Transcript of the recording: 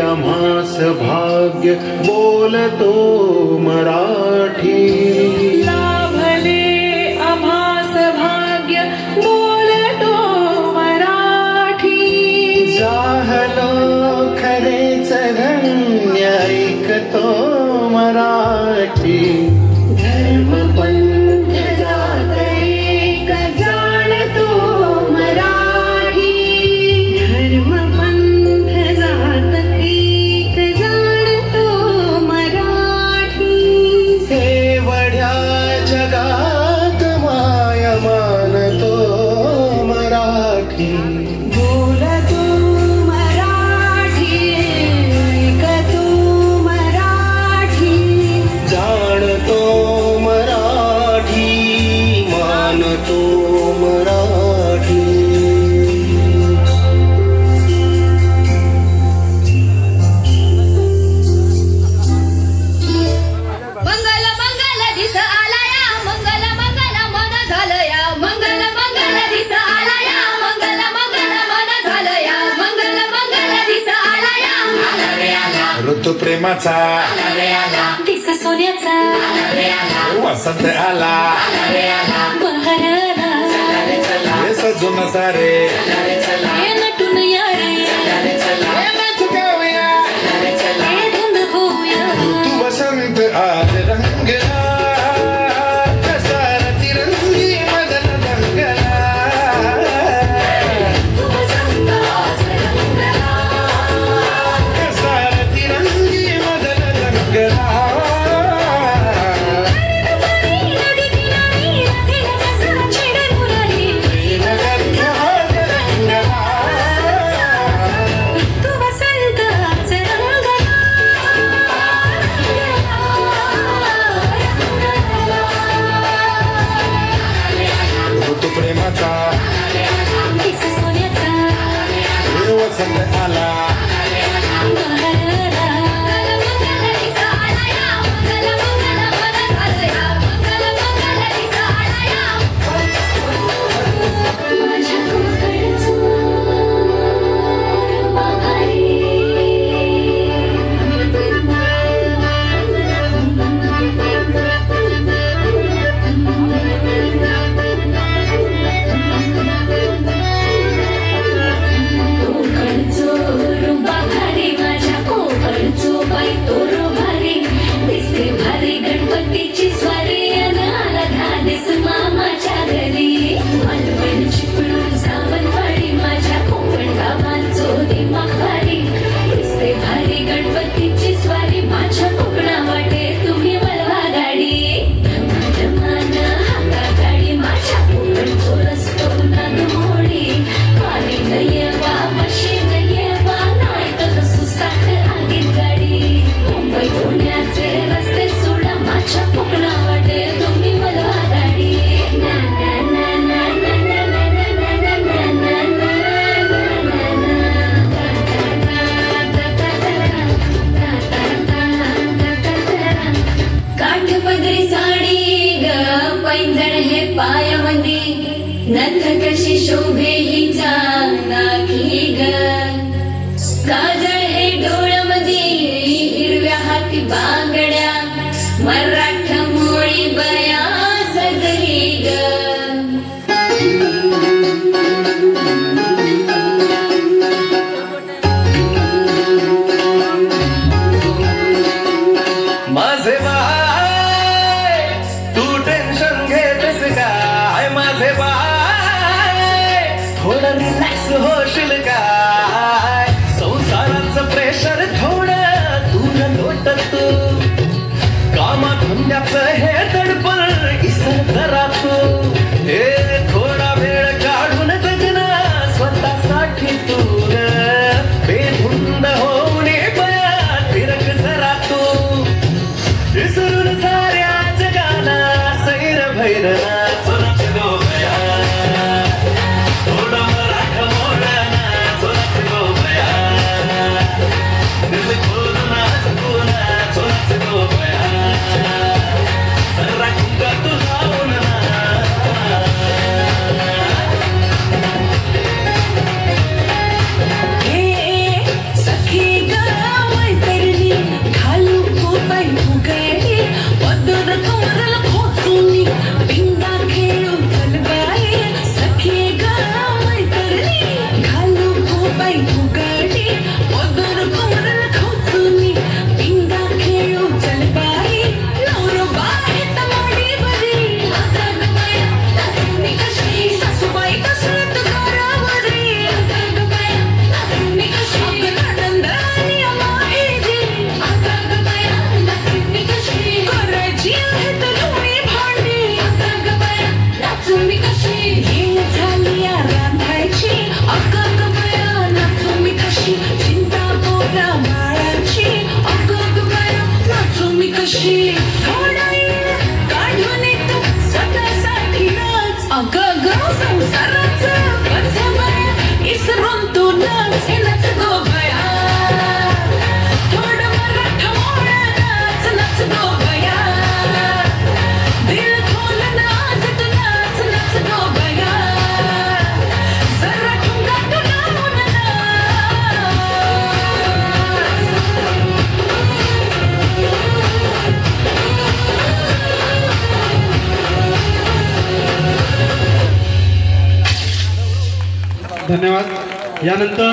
भाग्य बोलतो मराठी लाभले आम्हास भाग्य बोलतो मराठी जाहलो खरेच धन्य ऐकतो मराठी धर्म पंथ जात एक जाणतो मराठी धर्म पंथ जात एक जाणतो मराठी एवढ्या जगात माया मानतो मराठी बोलतो मराठी ऐकतो मराठी जाणतो मराठी मानतो मराठी मंगल मंगल दिस आलाया मंगल मंगल मन झालया मंगल मंगल दिस आलाया मंगल मंगल मन झालया मंगल मंगल दिस आलाया ऋतू प्रेमाचा दिस सोन्याचा वसंत आला बहर आला हे सजून सारे हे नटून या रे हे नाच गाऊया. हे धुंद होऊया ऋतू वसंत आज रंगला कसा तिरंगी मदन रंगला कसा तिरंगी मदन रंगला ऋतू प्रेमाचा हे वसंत आला गणपतीची स्वारी आला धाडस मामाच्या घरी मालवण चिपळूण सावंतवाडी माझ्या कोकण गावांचो दिमाग भारी दिसते भारी गणपतीची स्वारी माझ्या कोकणा वाटे तुम्ही वळवा गाडी धमाधमान हाका गाडी माझ्या कोकणचो रस्तो नाद मोडी पाणी नयेवा मशी नयेवा नाही तर सुसाट आगीत गाडी मुंबई पुण्याचे रस्ते सोडा माझ्या कोकणा वाटे तुम्ही वळवा गाडी ना ना ना ना ना ना ना ना ना काठपदरी साडी ग पैंजण हे पायामध्ये नथ कशी शोभे हिचा नाकी ग काजळ हे डोळ्यामध्ये हिरव्या हाती बांगड्या मराठ मोळी बया सजली ग माझे बाय तू टेन्शन घेतस काय माझे बाय थोडं रिलॅक्स होशील काय संसाराचं प्रेशर थोडं दूर लोटत तू धंद्याचं हे दडपण इसर जरा तू हे थोडा वेळ काढून जगना स्वतःसाठी तू बेधुंद होऊन बया फिरक जरा तू विसरून साऱ्या जगाला सैर भैरना चोरच गो बया थोडं मराठ मोडना चोरच गो बया दिल खोलना चुकूना चोरच गो बया सर्रा कुंगा तू लावून धन्यवाद. यानंतर